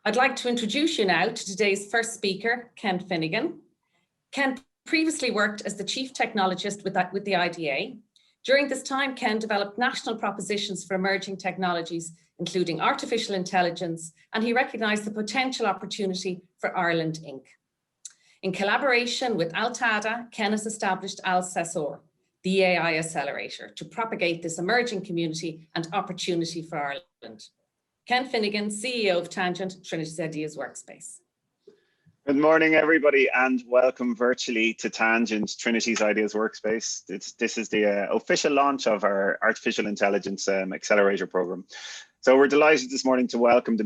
I'd like to introduce you now to today's first speaker, Ken Finnegan. Ken previously worked as the Chief Technologist with the IDA. During this time, Ken developed national propositions for emerging technologies, including artificial intelligence, and he recognized the potential opportunity for Ireland Inc. In collaboration with Altada, Ken has established Alsessor, the AI Accelerator, to propagate this emerging community and opportunity for Ireland. Ken Finnegan, CEO of Tangent, Trinity Ideas Workspace. Good morning, everybody, and welcome virtually to Tangent, Trinity's Ideas Workspace. This is the official launch of our Artificial Intelligence Accelerator program. So we're delighted this morning to welcome the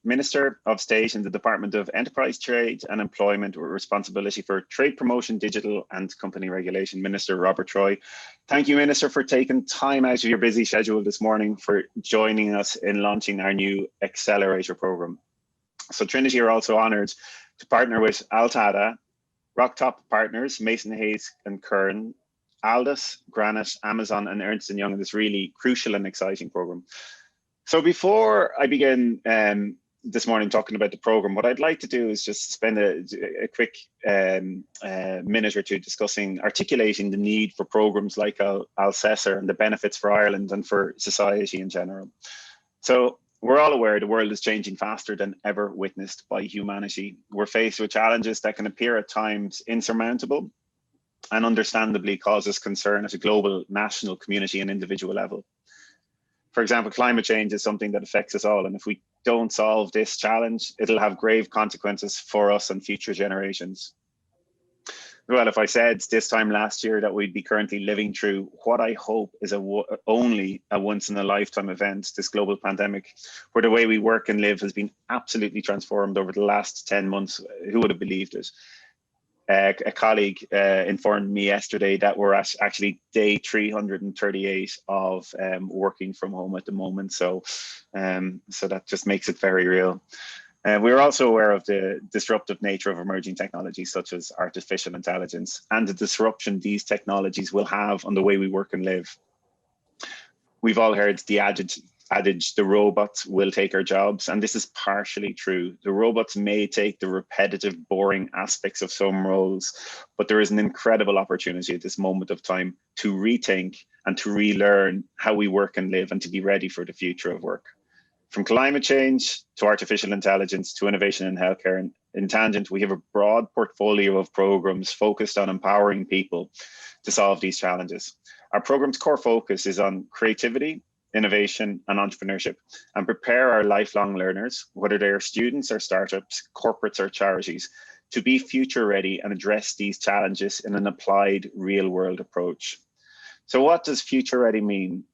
Minister of State in the Department of Enterprise, Trade and Employment with responsibility for trade promotion, digital and company regulation, Minister Robert Troy. Thank you, Minister, for taking time out of your busy schedule this morning for joining us in launching our new Accelerator program. So Trinity are also honoured to partner with Altada, Rocktop Partners, Mason Hayes and Kern, Aldus, Granite, Amazon and Ernst & Young in this really crucial and exciting program. So before I begin this morning talking about the program, what I'd like to do is just spend a quick minute or two articulating the need for programs like Alsessor and the benefits for Ireland and for society in general. So we're all aware the world is changing faster than ever witnessed by humanity. We're faced with challenges that can appear at times insurmountable and understandably cause us concern at a global, national, community and individual level. For example, climate change is something that affects us all, and if we don't solve this challenge, it'll have grave consequences for us and future generations. Well, if I said this time last year that we'd be currently living through what I hope is only a once-in-a-lifetime event, this global pandemic, where the way we work and live has been absolutely transformed over the last 10 months, who would have believed it? A colleague informed me yesterday that we're at actually day 338 of working from home at the moment. So that just makes it very real. We're also aware of the disruptive nature of emerging technologies such as artificial intelligence and the disruption these technologies will have on the way we work and live. We've all heard the adage, the robots will take our jobs, and this is partially true. The robots may take the repetitive, boring aspects of some roles, but there is an incredible opportunity at this moment of time to rethink and to relearn how we work and live and to be ready for the future of work. From climate change to artificial intelligence to innovation in healthcare, and in Tangent, we have a broad portfolio of programs focused on empowering people to solve these challenges. Our program's core focus is on creativity, innovation and entrepreneurship, and prepare our lifelong learners, whether they are students or startups, corporates or charities, to be future ready and address these challenges in an applied real world approach. So what does future ready mean?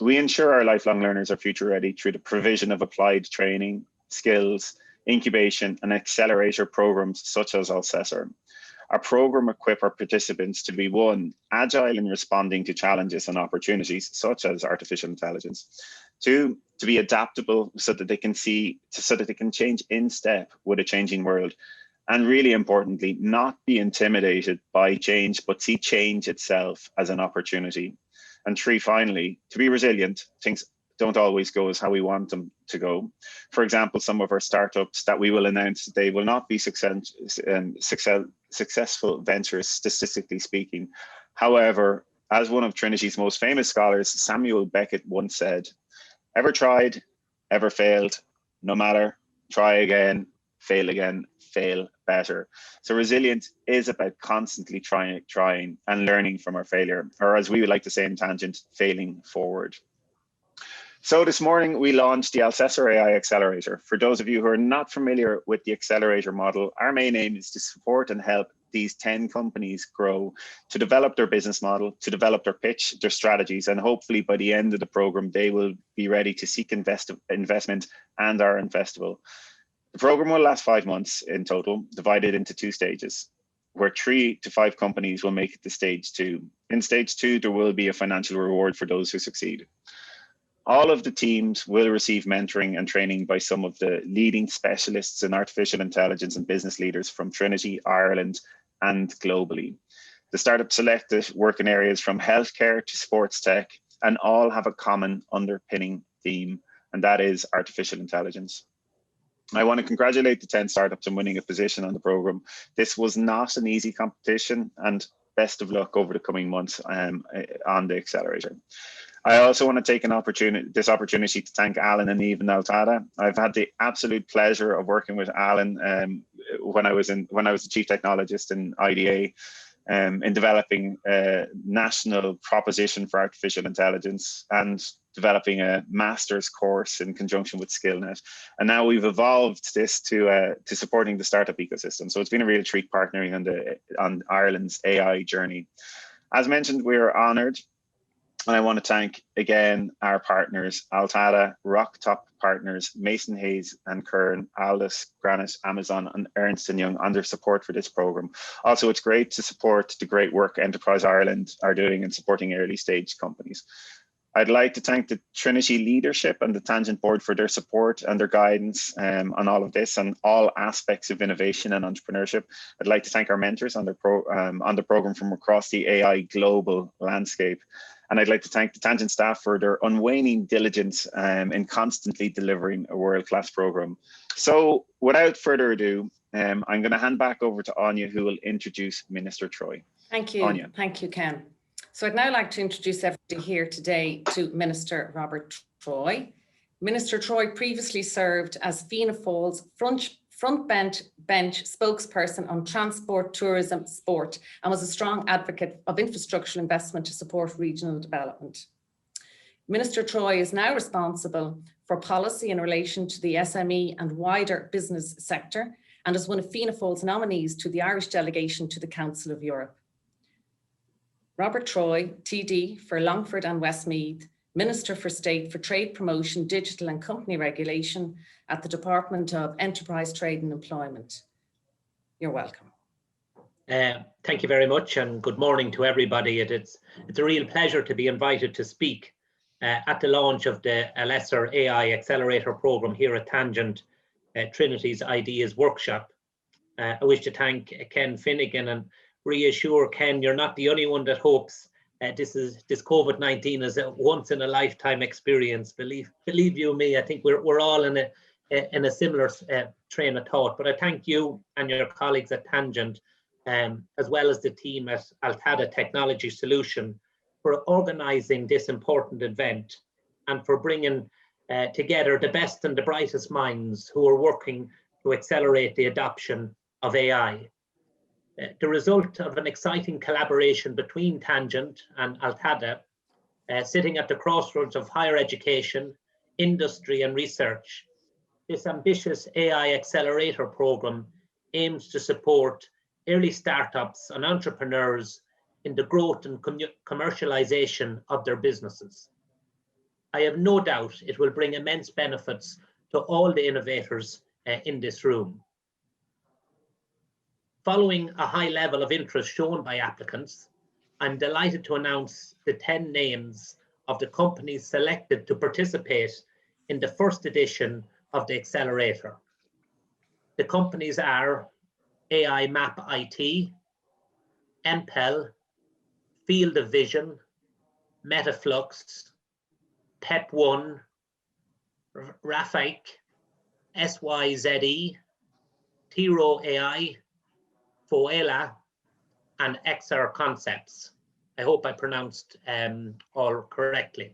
We ensure our lifelong learners are future ready through the provision of applied training, skills, incubation and accelerator programs such as Alsessor. Our program equips our participants to be one, agile in responding to challenges and opportunities such as artificial intelligence. Two, to be adaptable so that they can change in step with a changing world. And really importantly, not be intimidated by change, but see change itself as an opportunity. And three, finally, to be resilient. Things don't always go as how we want them to go. For example, some of our startups that we will announce today will not be successful ventures, statistically speaking. However, as one of Trinity's most famous scholars, Samuel Beckett once said, ever tried, ever failed, no matter, try again, fail better. So resilience is about constantly trying and learning from our failure, or as we would like to say in Tangent, failing forward. So this morning we launched the Alsessor AI Accelerator. For those of you who are not familiar with the Accelerator model, our main aim is to support and help these 10 companies grow, to develop their business model, to develop their pitch, their strategies, and hopefully by the end of the program, they will be ready to seek investment and are investable. The program will last 5 months in total, divided into 2 stages, where 3 to 5 companies will make it to stage 2. In stage 2, there will be a financial reward for those who succeed. All of the teams will receive mentoring and training by some of the leading specialists in artificial intelligence and business leaders from Trinity, Ireland, and globally. The startups selected work in areas from healthcare to sports tech, and all have a common underpinning theme, and that is artificial intelligence. I want to congratulate the 10 startups on winning a position on the program. This was not an easy competition, and best of luck over the coming months on the Accelerator. I also want to take this opportunity to thank Alan and Eve and Altada. I've had the absolute pleasure of working with Alan when I was the chief technologist in IDA, in developing a national proposition for artificial intelligence and developing a master's course in conjunction with SkillNet. And now we've evolved this to supporting the startup ecosystem. So it's been a real treat partnering on Ireland's AI journey. As mentioned, we are honoured. And I want to thank again our partners, Altada, Rocktop Partners, Mason Hayes and Kern, Aldous, Granite, Amazon, and Ernst & Young on their support for this program. Also, it's great to support the great work Enterprise Ireland are doing in supporting early stage companies. I'd like to thank the Trinity leadership and the Tangent board for their support and their guidance on all of this and all aspects of innovation and entrepreneurship. I'd like to thank our mentors on the program from across the AI global landscape. And I'd like to thank the Tangent staff for their unwaning diligence in constantly delivering a world-class program. So without further ado, I'm going to hand back over to Anya, who will introduce Minister Troy. Thank you. Anya. Thank you, Ken. So I'd now like to introduce everybody here today to Minister Robert Troy. Minister Troy previously served as Fianna Fáil's front bench spokesperson on transport, tourism, sport, and was a strong advocate of infrastructural investment to support regional development. Minister Troy is now responsible for policy in relation to the SME and wider business sector and is one of Fianna Fáil's nominees to the Irish delegation to the Council of Europe. Robert Troy, TD for Longford and Westmeath, Minister for State for Trade Promotion, Digital and Company Regulation at the Department of Enterprise, Trade and Employment. You're welcome. Thank you very much and good morning to everybody. It's a real pleasure to be invited to speak at the launch of the Alsessor AI Accelerator program here at Tangent, Trinity's Ideas Workshop. I wish to thank Ken Finnegan and reassure Ken, you're not the only one that hopes this COVID-19 is a once in a lifetime experience. Believe you me, I think we're all in a similar train of thought. But I thank you and your colleagues at Tangent, as well as the team at Altada Technology Solutions, for organising this important event and for bringing together the best and the brightest minds who are working to accelerate the adoption of AI. The result of an exciting collaboration between Tangent and Altada, sitting at the crossroads of higher education, industry and research. This ambitious AI Accelerator program aims to support early startups and entrepreneurs in the growth and commercialization of their businesses. I have no doubt it will bring immense benefits to all the innovators in this room. Following a high level of interest shown by applicants, I'm delighted to announce the 10 names of the companies selected to participate in the first edition of the Accelerator. The companies are AI Map IT, Empel, Field of Vision, Metaflux, PEP1, Rafik, SYZE, Tiro AI, Foela, and XR Concepts. I hope I pronounced all correctly.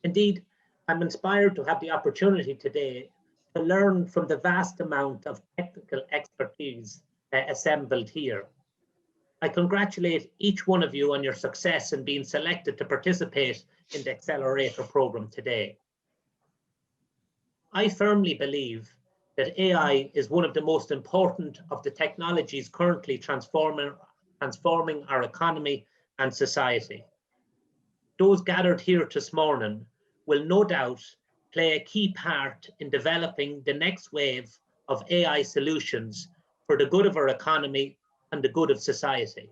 Indeed, I'm inspired to have the opportunity today to learn from the vast amount of technical expertise assembled here. I congratulate each one of you on your success in being selected to participate in the Accelerator program today. I firmly believe that AI is one of the most important of the technologies currently transforming our economy and society. Those gathered here this morning will no doubt play a key part in developing the next wave of AI solutions for the good of our economy and the good of society.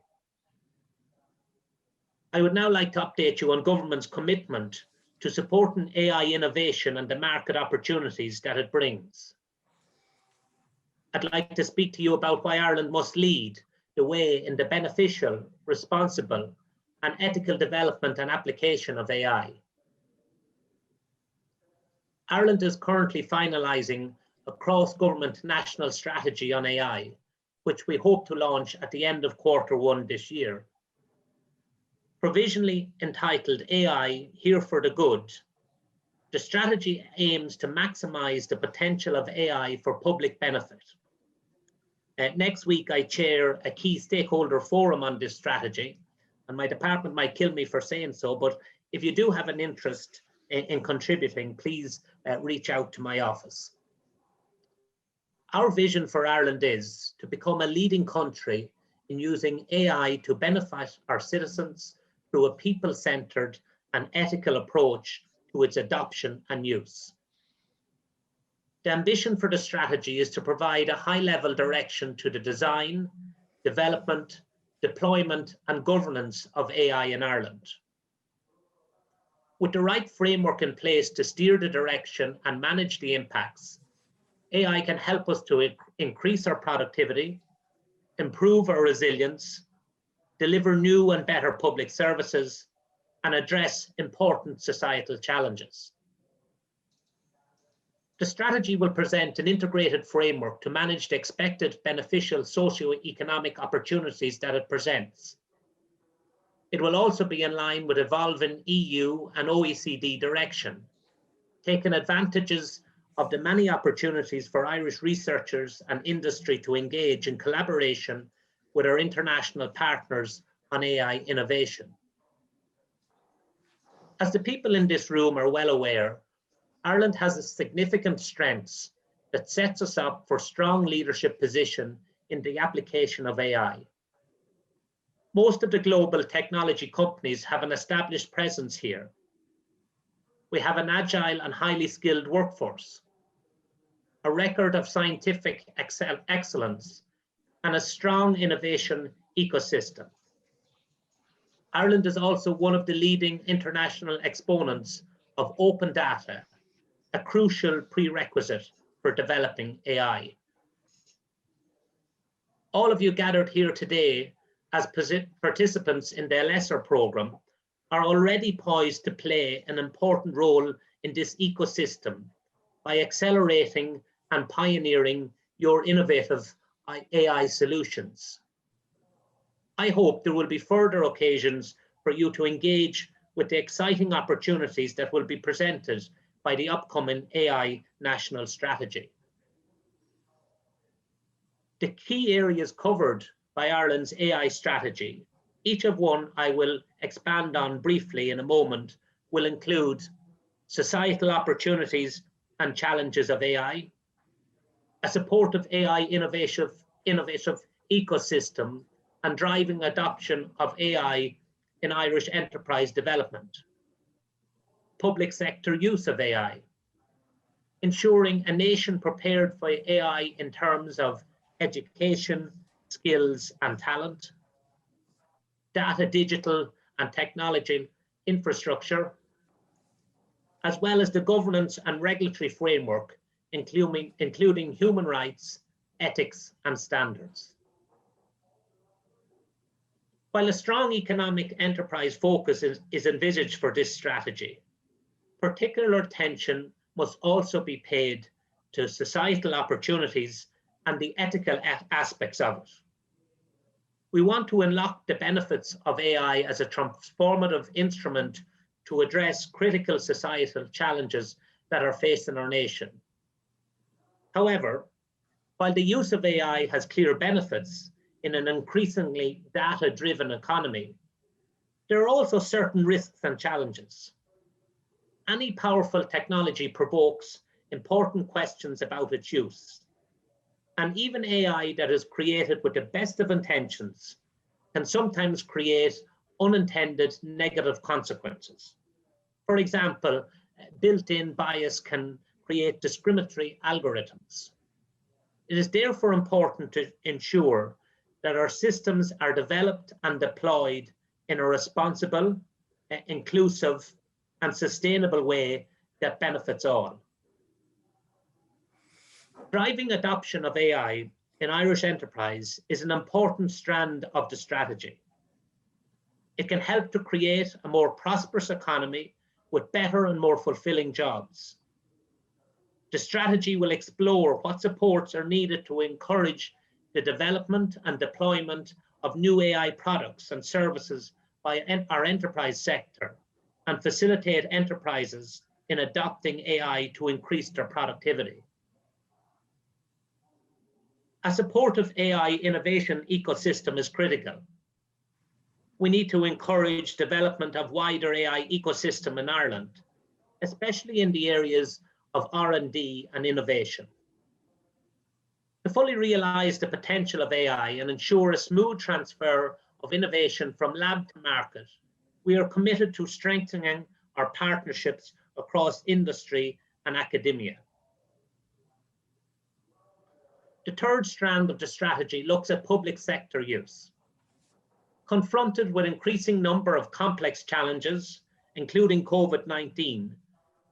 I would now like to update you on government's commitment to supporting AI innovation and the market opportunities that it brings. I'd like to speak to you about why Ireland must lead the way in the beneficial, responsible, and ethical development and application of AI. Ireland is currently finalising a cross-government national strategy on AI, which we hope to launch at the end of Q1 this year. Provisionally entitled AI Here for the Good, the strategy aims to maximize the potential of AI for public benefit. Next week, I chair a key stakeholder forum on this strategy, and my department might kill me for saying so, but if you do have an interest in contributing, please reach out to my office. Our vision for Ireland is to become a leading country in using AI to benefit our citizens through a people-centered and ethical approach to its adoption and use. The ambition for the strategy is to provide a high-level direction to the design, development, deployment, and governance of AI in Ireland. With the right framework in place to steer the direction and manage the impacts, AI can help us to increase our productivity, improve our resilience, deliver new and better public services, and address important societal challenges. The strategy will present an integrated framework to manage the expected beneficial socio-economic opportunities that it presents. It will also be in line with evolving EU and OECD direction, taking advantages of the many opportunities for Irish researchers and industry to engage in collaboration with our international partners on AI innovation. As the people in this room are well aware, Ireland has a significant strengths that sets us up for strong leadership position in the application of AI. Most of the global technology companies have an established presence here. We have an agile and highly skilled workforce, a record of scientific excellence, and a strong innovation ecosystem. Ireland is also one of the leading international exponents of open data, a crucial prerequisite for developing AI. All of you gathered here today as participants in the Alsessor program are already poised to play an important role in this ecosystem by accelerating and pioneering your innovative AI solutions. I hope there will be further occasions for you to engage with the exciting opportunities that will be presented by the upcoming AI National Strategy. The key areas covered by Ireland's AI strategy, each of one I will expand on briefly in a moment, will include societal opportunities and challenges of AI, a supportive AI innovative ecosystem and driving adoption of AI in Irish enterprise development, public sector use of AI, ensuring a nation prepared for AI in terms of education, skills and talent, data, digital and technology infrastructure, as well as the governance and regulatory framework, including human rights, ethics and standards. While a strong economic enterprise focus is envisaged for this strategy, particular attention must also be paid to societal opportunities and the ethical aspects of it. We want to unlock the benefits of AI as a transformative instrument to address critical societal challenges that are facing our nation. However, while the use of AI has clear benefits in an increasingly data-driven economy, there are also certain risks and challenges. Any powerful technology provokes important questions about its use. And even AI that is created with the best of intentions can sometimes create unintended negative consequences. For example, built-in bias can create discriminatory algorithms. It is therefore important to ensure that our systems are developed and deployed in a responsible, inclusive, and sustainable way that benefits all. Driving adoption of AI in Irish enterprise is an important strand of the strategy. It can help to create a more prosperous economy with better and more fulfilling jobs. The strategy will explore what supports are needed to encourage the development and deployment of new AI products and services by our enterprise sector and facilitate enterprises in adopting AI to increase their productivity. A supportive AI innovation ecosystem is critical. We need to encourage development of wider AI ecosystem in Ireland, especially in the areas of R&D and innovation. To fully realise the potential of AI and ensure a smooth transfer of innovation from lab to market, we are committed to strengthening our partnerships across industry and academia. The third strand of the strategy looks at public sector use. Confronted with increasing number of complex challenges, including COVID-19,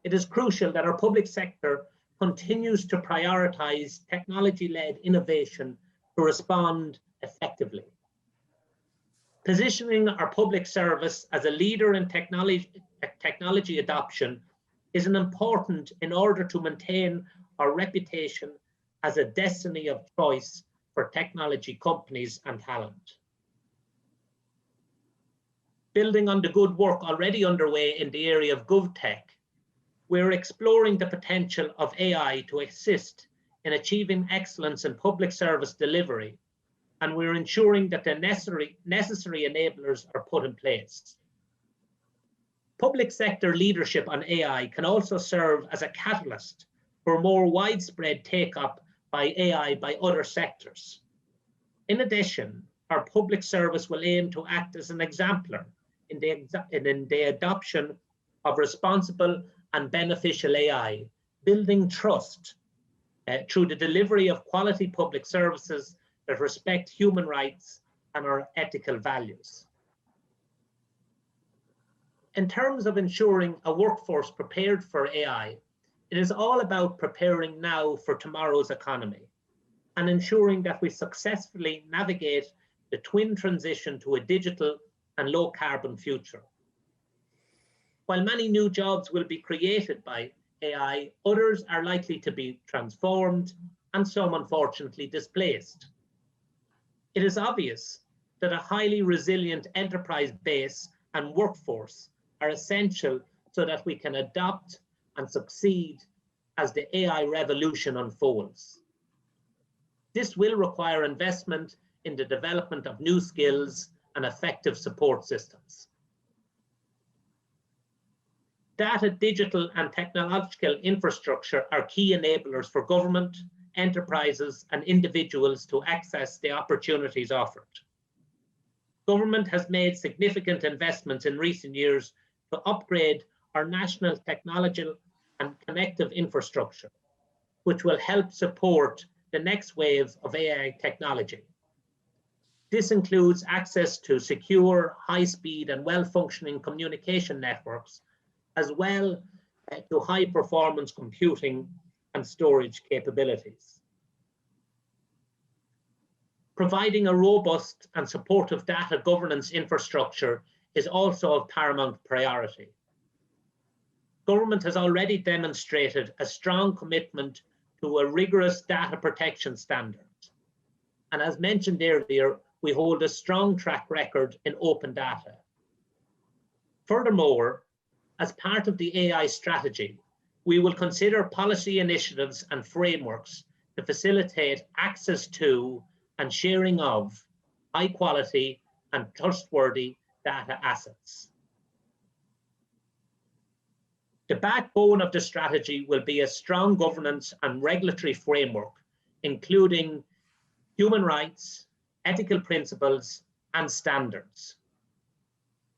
it is crucial that our public sector continues to prioritise technology-led innovation to respond effectively. Positioning our public service as a leader in technology adoption is important in order to maintain our reputation as a destiny of choice for technology companies and talent. Building on the good work already underway in the area of GovTech, we're exploring the potential of AI to assist in achieving excellence in public service delivery, and we're ensuring that the necessary enablers are put in place. Public sector leadership on AI can also serve as a catalyst for more widespread take-up by AI by other sectors. In addition, our public service will aim to act as an exemplar in the adoption of responsible and beneficial AI, building trust through the delivery of quality public services that respect human rights and our ethical values. In terms of ensuring a workforce prepared for AI, it is all about preparing now for tomorrow's economy and ensuring that we successfully navigate the twin transition to a digital and low carbon future. While many new jobs will be created by AI, others are likely to be transformed and some unfortunately displaced. It is obvious that a highly resilient enterprise base and workforce are essential so that we can adapt and succeed as the AI revolution unfolds. This will require investment in the development of new skills and effective support systems. Data, digital, and technological infrastructure are key enablers for government, enterprises, and individuals to access the opportunities offered. Government has made significant investments in recent years to upgrade our national technological and connective infrastructure, which will help support the next wave of AI technology. This includes access to secure, high-speed, and well-functioning communication networks, as well to high-performance computing and storage capabilities. Providing a robust and supportive data governance infrastructure is also of paramount priority. Government has already demonstrated a strong commitment to a rigorous data protection standard. And as mentioned earlier, we hold a strong track record in open data. Furthermore, as part of the AI strategy, we will consider policy initiatives and frameworks to facilitate access to and sharing of high quality and trustworthy data assets. The backbone of the strategy will be a strong governance and regulatory framework, including human rights, ethical principles, and standards.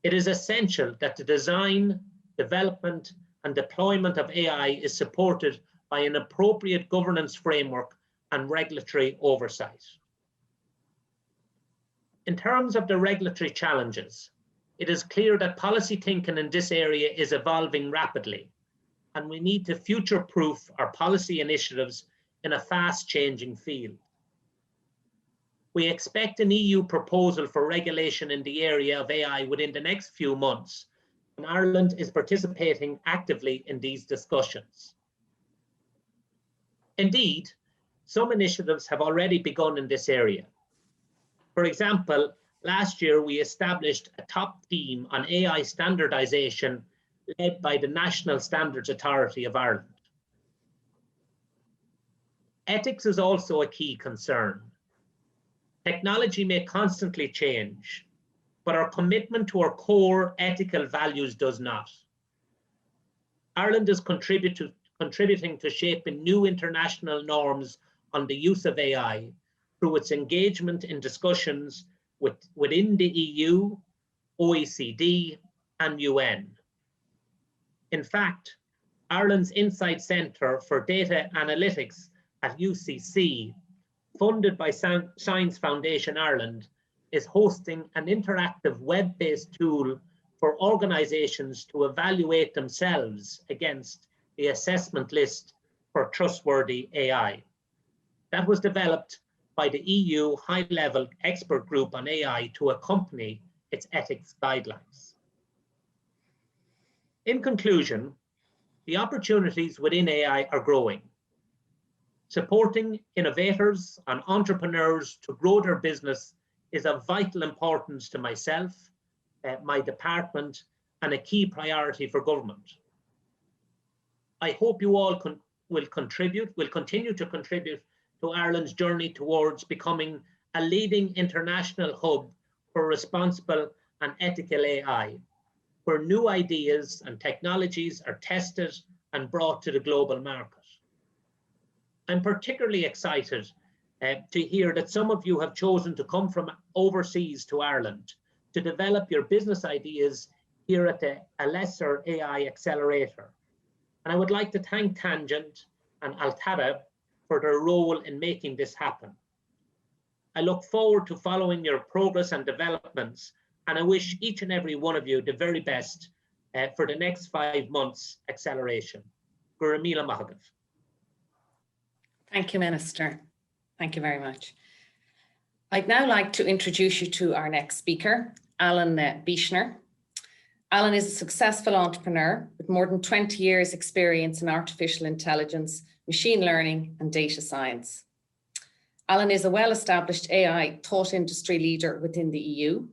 It is essential that the design, development, and deployment of AI is supported by an appropriate governance framework and regulatory oversight. In terms of the regulatory challenges, it is clear that policy thinking in this area is evolving rapidly, and we need to future-proof our policy initiatives in a fast-changing field. We expect an EU proposal for regulation in the area of AI within the next few months, and Ireland is participating actively in these discussions. Indeed, some initiatives have already begun in this area. For example, last year we established a top team on AI standardization led by the National Standards Authority of Ireland. Ethics is also a key concern. Technology may constantly change, but our commitment to our core ethical values does not. Ireland is contributing to shaping new international norms on the use of AI through its engagement in discussions within the EU, OECD, and UN. In fact, Ireland's Insight Centre for Data Analytics at UCC, funded by Science Foundation Ireland, is hosting an interactive web-based tool for organisations to evaluate themselves against the assessment list for trustworthy AI. That was developed by the EU high-level expert group on AI to accompany its ethics guidelines. In conclusion, the opportunities within AI are growing. Supporting innovators and entrepreneurs to grow their business is of vital importance to myself, my department, and a key priority for government. I hope you all will continue to contribute to Ireland's journey towards becoming a leading international hub for responsible and ethical AI, where new ideas and technologies are tested and brought to the global market. I'm particularly excited to hear that some of you have chosen to come from overseas to Ireland to develop your business ideas here at the Alsessor AI Accelerator. And I would like to thank Tangent and Altada for their role in making this happen. I look forward to following your progress and developments, and I wish each and every one of you the very best for the next 5 months acceleration. Guramila Mahagav. Thank you, Minister. Thank you very much. I'd now like to introduce you to our next speaker, Alan Bieschner. Alan is a successful entrepreneur with more than 20 years experience in artificial intelligence, machine learning, and data science. Alan is a well-established AI thought industry leader within the EU.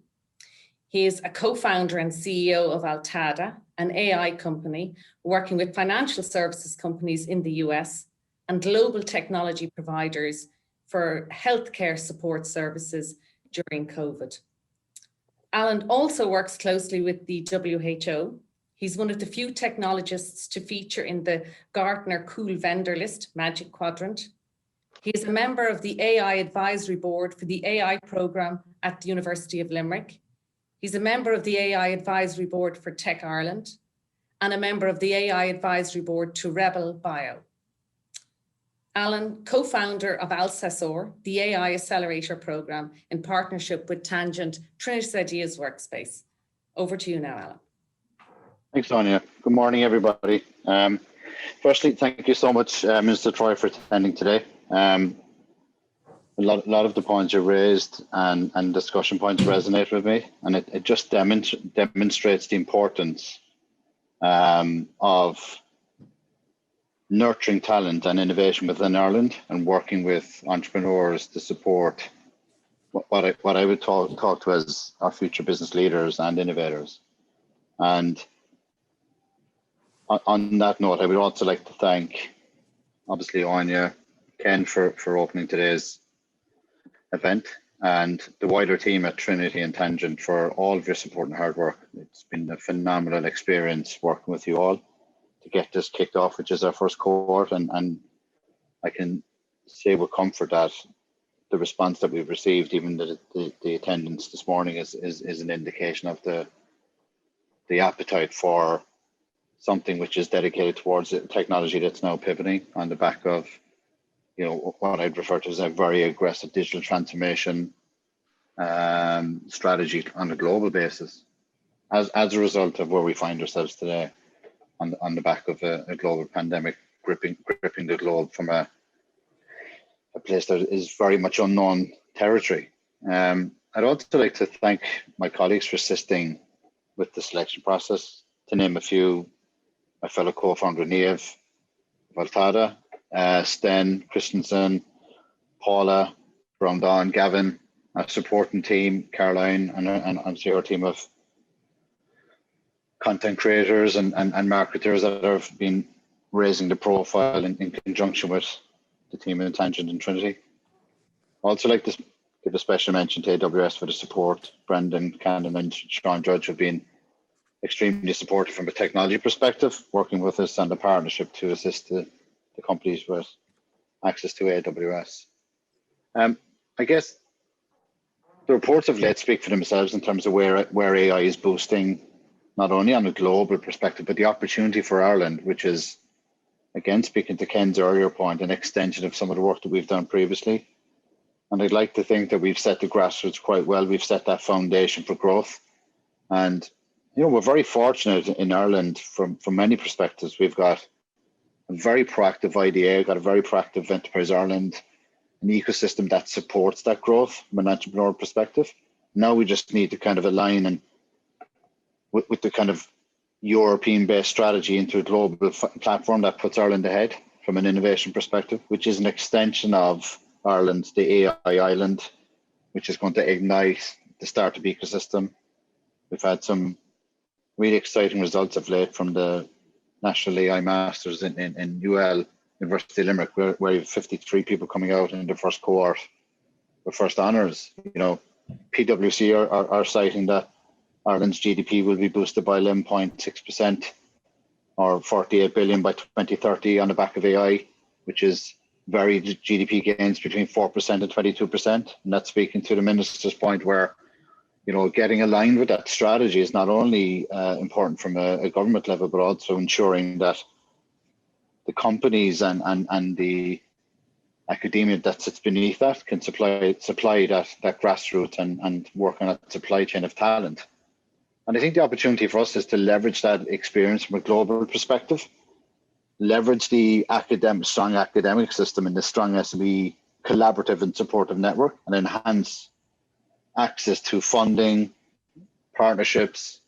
He is a co-founder and CEO of Altada, an AI company working with financial services companies in the US and global technology providers for healthcare support services during COVID. Alan also works closely with the WHO. He's one of the few technologists to feature in the Gartner Cool Vendor List Magic Quadrant. He is a member of the AI Advisory Board for the AI program at the University of Limerick. He's a member of the AI Advisory Board for Tech Ireland and a member of the AI Advisory Board to Rebel Bio. Alan, co-founder of Alsessor, the AI Accelerator program in partnership with Tangent, Trinity Ideas Workspace. Over to you now, Alan. Thanks, Sonia. Good morning, everybody. Firstly, thank you so much, Mr. Troy, for attending today. A lot of the points you raised and discussion points resonate with me, and it just demonstrates the importance of nurturing talent and innovation within Ireland and working with entrepreneurs to support what I would talk to as our future business leaders and innovators. And on that note, I would also like to thank, obviously, Anya, Ken for opening today's event, and the wider team at Trinity and Tangent for all of your support and hard work. It's been a phenomenal experience working with you all to get this kicked off, which is our first cohort, and I can say with comfort that the response that we've received, even the attendance this morning, is an indication of the appetite for something which is dedicated towards technology that's now pivoting on the back of, you know, what I'd refer to as a very aggressive digital transformation strategy on a global basis, as a result of where we find ourselves today, on the back of a global pandemic gripping the globe from a place that is very much unknown territory. I'd also like to thank my colleagues for assisting with the selection process. To name a few, my fellow co-founder Niamh of Altada, Sten, Christensen, Paula, Brondon, Gavin, our supporting team, Caroline, and obviously our team of content creators and marketers that have been raising the profile in conjunction with the team in Tangent and Trinity. I'd also like to give a special mention to AWS for the support. Brendan Cannon and Sean Judge have been extremely supportive from a technology perspective, working with us on the partnership to assist the companies with access to AWS. I guess the reports of late speak for themselves in terms of where AI is boosting, not only on a global perspective, but the opportunity for Ireland, which is, again, speaking to Ken's earlier point, an extension of some of the work that we've done previously. And I'd like to think that we've set the grassroots quite well. We've set that foundation for growth. And, you know, we're very fortunate in Ireland from many perspectives. We've got a very proactive IDA, got a very proactive Enterprise Ireland, an ecosystem that supports that growth from an entrepreneur perspective. Now we just need to kind of align and with the kind of European-based strategy into a global platform that puts Ireland ahead from an innovation perspective, which is an extension of Ireland, the AI island, which is going to ignite the startup ecosystem. We've had some really exciting results of late from the National AI Masters in UL, University of Limerick, where you have 53 people coming out in the first cohort, the first honours. You know, PwC are citing that Ireland's GDP will be boosted by 11.6% or 48 billion by 2030 on the back of AI, which is very GDP gains between 4% and 22%. And that's speaking to the minister's point where, you know, getting aligned with that strategy is not only important from a government level, but also ensuring that the companies and the academia that sits beneath that can supply that grassroots and work on that supply chain of talent. And I think the opportunity for us is to leverage that experience from a global perspective, leverage the strong academic system and the strong SME collaborative and supportive network, and enhance access to funding, partnerships,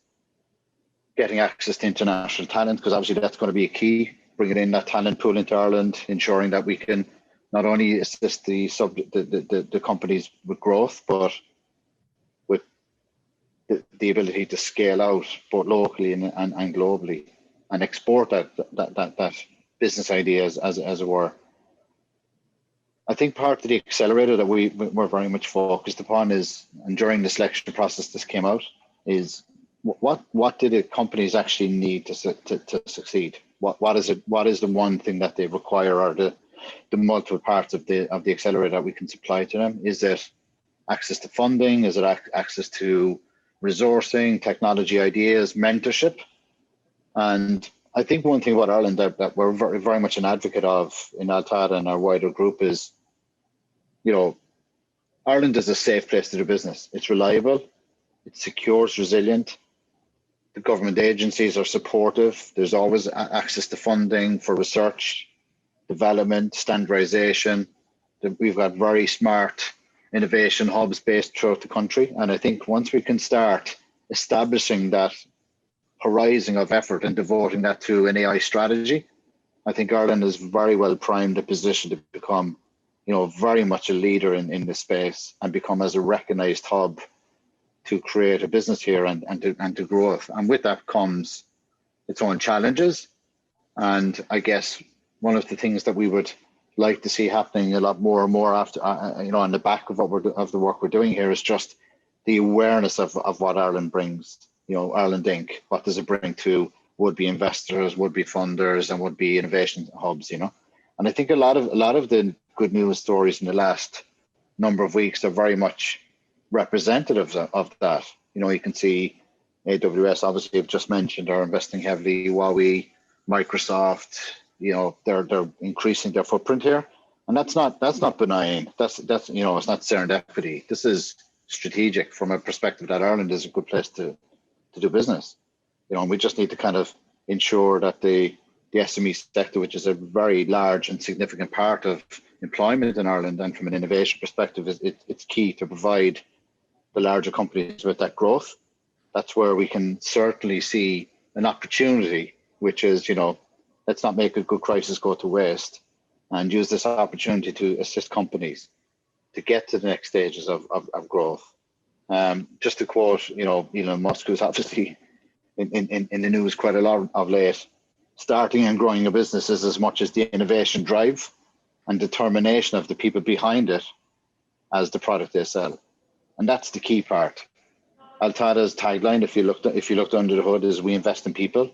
getting access to international talent, because obviously that's going to be a key, bringing in that talent pool into Ireland, ensuring that we can not only assist the companies with growth, but with the ability to scale out both locally and globally, and export that business ideas as it were. I think part of the accelerator that we're very much focused upon is, and during the selection process this came out, is what do the companies actually need to succeed? What is the one thing that they require, or the multiple parts of the accelerator that we can supply to them? Is it access to funding? Is it access to resourcing, technology ideas, mentorship? And I think one thing about Ireland that we're very, very much an advocate of in Altada and our wider group is, you know, Ireland is a safe place to do business. It's reliable, it's secure, it's resilient. The government agencies are supportive. There's always access to funding for research, development, standardization. We've got very smart innovation hubs based throughout the country. And I think once we can start establishing that horizon of effort and devoting that to an AI strategy, I think Ireland is very well primed a position to become, you know, very much a leader in this space and become as a recognized hub to create a business here and to grow it. And with that comes its own challenges. And I guess one of the things that we would like to see happening a lot more and more after, you know, on the back of the work we're doing here, is just the awareness of what Ireland brings. You know, Ireland Inc. What does it bring to would-be investors, would-be funders, and would-be innovation hubs? You know, and I think a lot of the good news stories in the last number of weeks are very much representative of that. You know, you can see AWS, obviously, I've just mentioned, are investing heavily. Huawei, Microsoft, you know, they're increasing their footprint here, and that's not benign. That's you know, it's not serendipity. This is strategic from a perspective that Ireland is a good place to do business. You know, and we just need to kind of ensure that the SME sector, which is a very large and significant part of employment in Ireland, and from an innovation perspective, it's key to provide the larger companies with that growth. That's where we can certainly see an opportunity, which is, you know, let's not make a good crisis go to waste. and use this opportunity to assist companies to get to the next stages of growth. Just to quote, Elon Musk, who's obviously in the news quite a lot of late, starting and growing a business is as much as the innovation drive and determination of the people behind it as the product they sell. And that's the key part. Altada's tagline, if you looked under the hood, is we invest in people.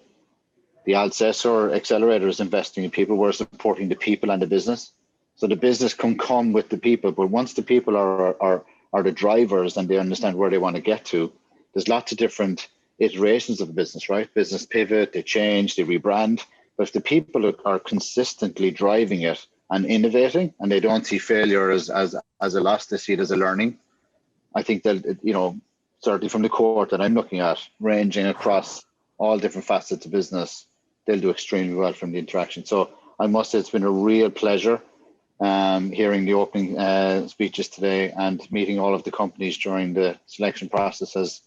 The Alsessor Accelerator is investing in people. We're supporting the people and the business. So the business can come with the people, but once the people are the drivers and they understand where they want to get to, there's lots of different iterations of the business, right? Business pivot, they change, they rebrand. But if the people are consistently driving it and innovating, and they don't see failure as a loss, they see it as a learning, I think that, certainly from the cohort that I'm looking at, ranging across all different facets of business, they'll do extremely well from the interaction. So I must say it's been a real pleasure hearing the opening speeches today, and meeting all of the companies during the selection process has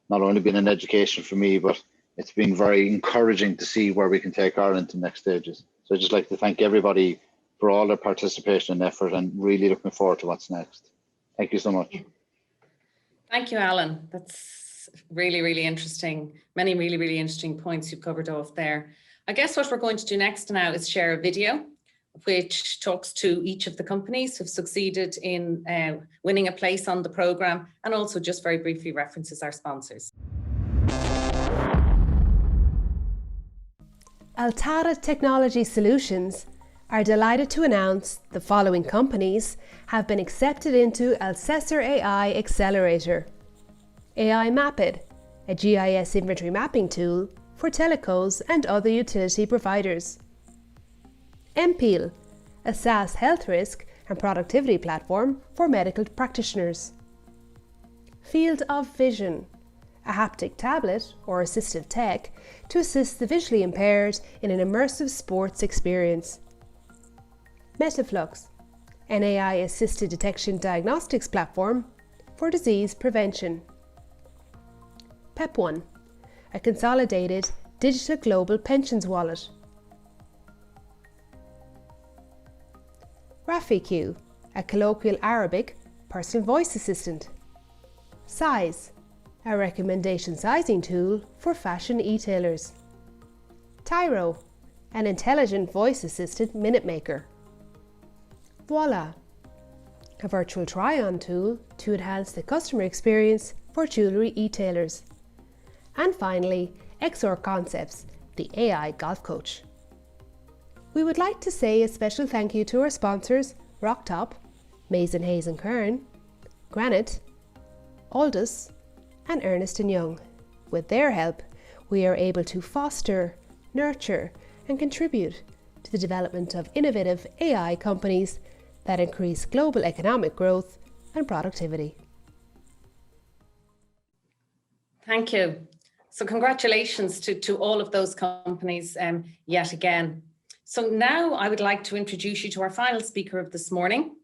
not only been an education for me, but it's been very encouraging to see where we can take Ireland to the next stages. So I'd just like to thank everybody for all their participation and effort, and really looking forward to what's next. Thank you so much. Thank you, Alan. That's really, really interesting. Many really, really interesting points you've covered off there. I guess what we're going to do next now is share a video which talks to each of the companies who've succeeded in winning a place on the programme, and also just very briefly references our sponsors. Altada Technology Solutions are delighted to announce the following companies have been accepted into Alsessor AI Accelerator. AI Mapid, a GIS inventory mapping tool for telcos and other utility providers. MPEL, a SaaS health risk and productivity platform for medical practitioners. Field of Vision, a haptic tablet or assistive tech to assist the visually impaired in an immersive sports experience. Metaflux, an AI-assisted detection diagnostics platform for disease prevention. PEP1, a consolidated digital global pensions wallet. RafiQ, a colloquial Arabic personal voice assistant. Size, a recommendation sizing tool for fashion e-tailers. Tyro, an intelligent voice-assisted minute maker. Voila, a virtual try-on tool to enhance the customer experience for jewellery e-tailers. And finally, XR Concepts, the AI golf coach. We would like to say a special thank you to our sponsors, Rocktop, Mason Hayes & Kern, Granite, Aldous, and Ernst & Young. With their help, we are able to foster, nurture, and contribute to the development of innovative AI companies that increase global economic growth and productivity. Thank you. So congratulations to all of those companies yet again. So now I would like to introduce you to our final speaker of this morning.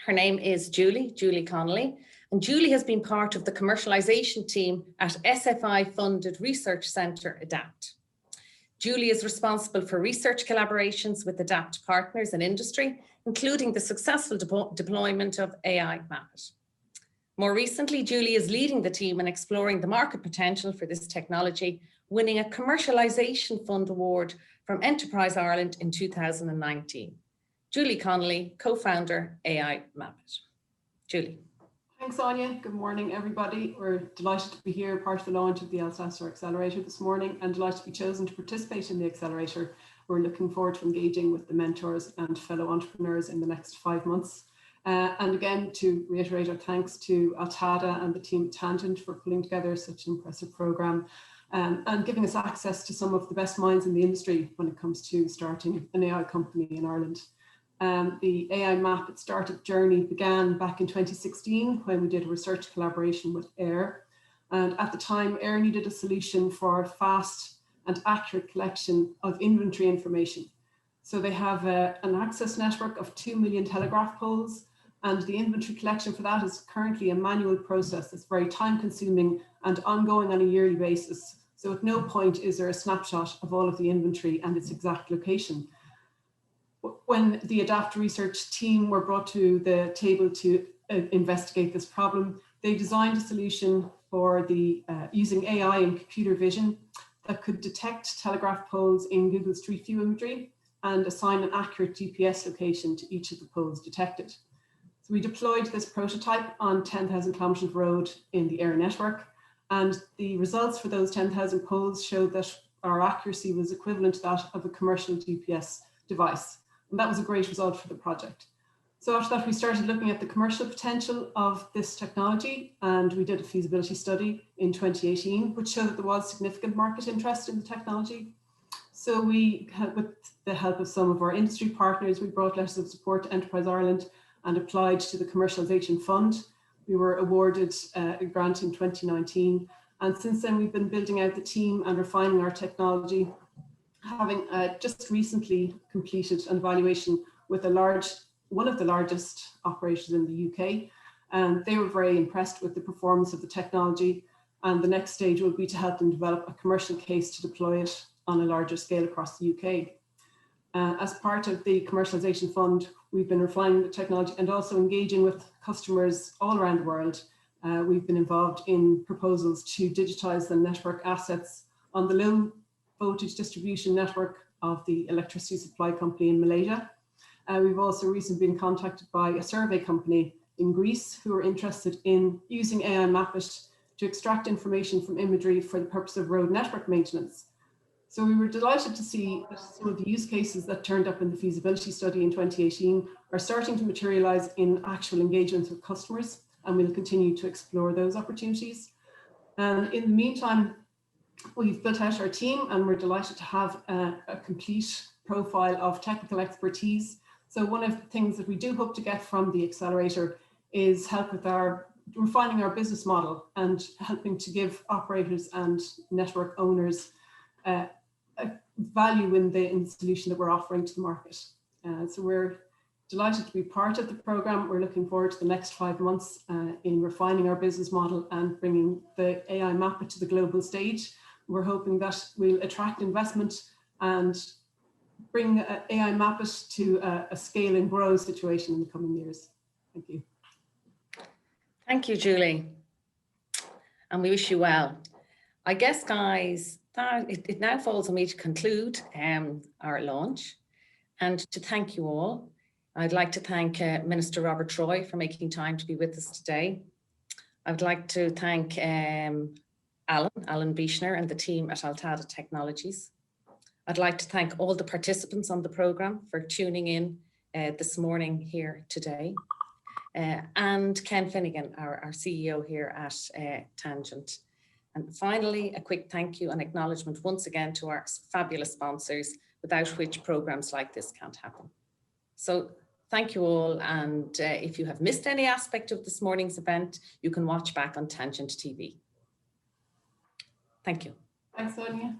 Her name is Julie Connolly, and Julie has been part of the commercialisation team at SFI-funded Research Centre ADAPT. Julie is responsible for research collaborations with ADAPT partners in industry, including the successful deployment of AI Mapid. More recently, Julie is leading the team in exploring the market potential for this technology, winning a commercialisation fund award from Enterprise Ireland in 2019. Julie Connolly, co-founder AI Mapid. Julie. Thanks, Anya. Good morning, everybody. We're delighted to be here, part of the launch of the Alsessor Accelerator this morning, and delighted to be chosen to participate in the Accelerator. We're looking forward to engaging with the mentors and fellow entrepreneurs in the next 5 months. And again, to reiterate our thanks to Altada and the team at Tangent for pulling together such an impressive programme and giving us access to some of the best minds in the industry when it comes to starting an AI company in Ireland. The AI Mapid startup journey began back in 2016 when we did a research collaboration with AIR. And at the time, AIR needed a solution for fast and accurate collection of inventory information. So they have an access network of 2 million telegraph poles, and the inventory collection for that is currently a manual process that's very time consuming and ongoing on a yearly basis. So at no point is there a snapshot of all of the inventory and its exact location. when the Adapt Research team were brought to the table to investigate this problem, they designed a solution for the using AI and computer vision that could detect telegraph poles in Google Street View imagery and assign an accurate GPS location to each of the poles detected. So we deployed this prototype on 10,000 kilometers of road in the area network, and the results for those 10,000 poles showed that our accuracy was equivalent to that of a commercial GPS device. And that was a great result for the project. So after that, we started looking at the commercial potential of this technology, and we did a feasibility study in 2018, which showed that there was significant market interest in the technology. So we, with the help of some of our industry partners, we brought letters of support to Enterprise Ireland and applied to the Commercialisation Fund. We were awarded a grant in 2019. And since then, we've been building out the team and refining our technology, having just recently completed an evaluation with one of the largest operators in the UK. And they were very impressed with the performance of the technology. And the next stage will be to help them develop a commercial case to deploy it on a larger scale across the UK. As part of the Commercialisation Fund, we've been refining the technology and also engaging with customers all around the world. We've been involved in proposals to digitize the network assets on the low voltage distribution network of the electricity supply company in Malaysia. We've also recently been contacted by a survey company in Greece who are interested in using AI Mapit to extract information from imagery for the purpose of road network maintenance. So we were delighted to see that some of the use cases that turned up in the feasibility study in 2018 are starting to materialize in actual engagements with customers, and we'll continue to explore those opportunities. And in the meantime, we've built out our team, and we're delighted to have a complete profile of technical expertise. So one of the things that we do hope to get from the Accelerator is help with refining our business model and helping to give operators and network owners a value in the solution that we're offering to the market. So we're delighted to be part of the program. We're looking forward to the next 5 months in refining our business model and bringing the AI Mapit to the global stage. We're hoping that we'll attract investment and bring AI Mapit to a scale and grow situation in the coming years. Thank you. Thank you, Julie. And we wish you well. I guess, guys, it now falls on me to conclude our launch and to thank you all. I'd like to thank Minister Robert Troy for making time to be with us today. I'd like to thank Alan Bieschner and the team at Altada Technologies. I'd like to thank all the participants on the programme for tuning in this morning here today. And Ken Finnegan, our CEO here at Tangent. And finally, a quick thank you and acknowledgement once again to our fabulous sponsors, without which programs like this can't happen. So thank you all. And if you have missed any aspect of this morning's event, you can watch back on Tangent TV. Thank you. Thanks, Sonia.